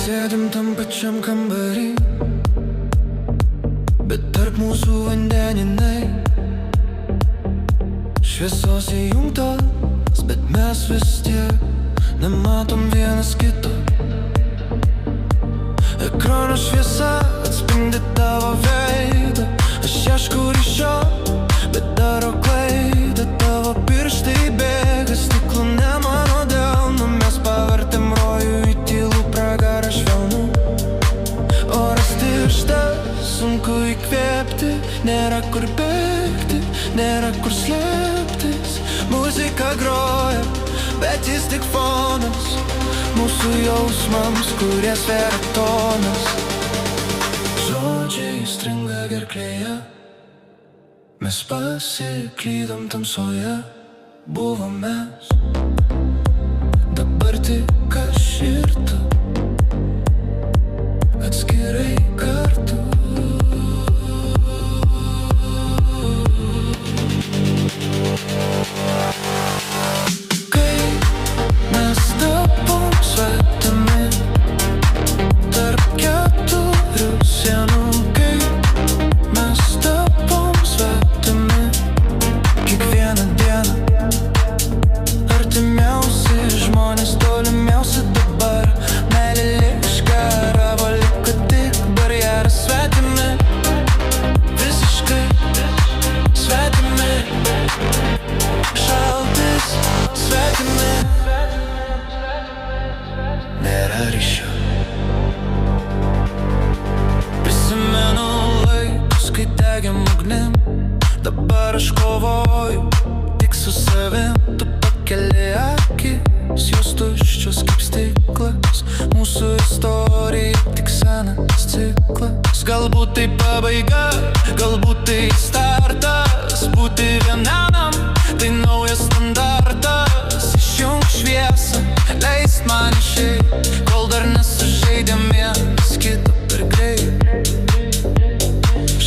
Sėdim tam pačiam kambarį, bet tarp mūsų vandeninai. Šviesos įjungtos, bet mes vis tiek nematom vienas kito. Ekrano šviesa atspindi tavo veidą. Aš ieškau ryšio, bet daro klaidą. Tavo pirštai bėga stiklu, ne mano delnu. Mes pavertėm rojų į tylų pragarą švelnų. Oras tirštas, sunku įkvėpti. Nėra kur bėgti, nėra kur slėptis. Muzika groja, bet jis tik fonas mūsų jausmams, kurie sveria tonas. Žodžiai stringa gerklėje, mes pasiklydom tamsoje. Buvom mes, dabar tik aš ir tu, atskirai kartu. Nėra ryšio. Prisimenu laikus, kai degėm ugnim. Dabar aš kovoju tik su savim. Tu pakeli akis, jos tuščios kaip stiklas. Mūsų istorija tik senas ciklas. Galbūt tai pabaiga, galbūt tai startas. Būti vienam, tai naujas standartas. Išjunk šviesą, leist man išeit, kol dar nesužeidėm vienas kito per greit.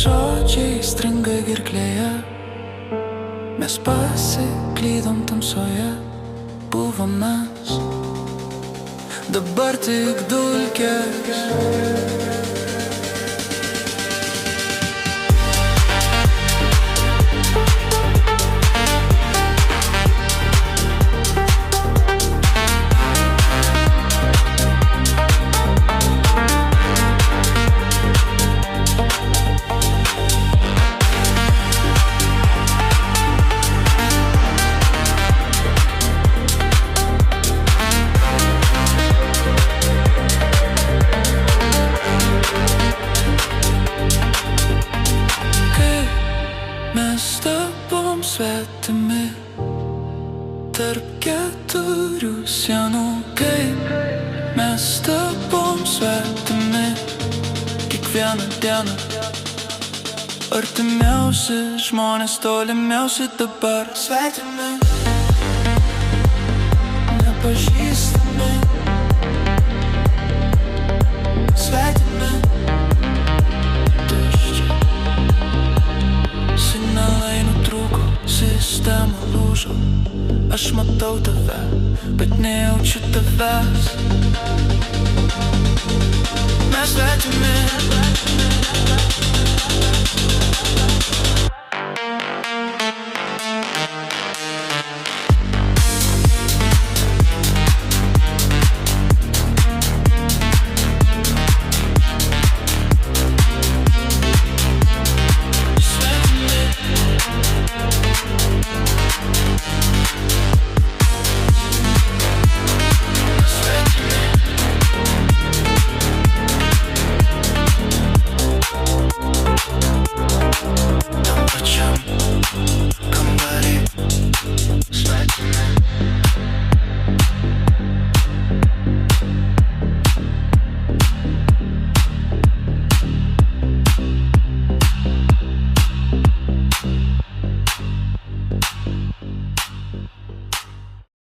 Žodžiai stringa gerklėje, mes pasiklydom tamsoje. Buvom mes, dabar tik dulkės. Svetimi tarp keturių sienų. Kaip mes tapom svetimi kiekvieną dieną. Artimiausi žmonės, tolimiausi dabar svetimi, nepažįstami. Svetimi, tuščia. Signalai nutrūko, sistema lūžo. Aš matau tave, bet nejaučiu tavęs. Mes svetimi.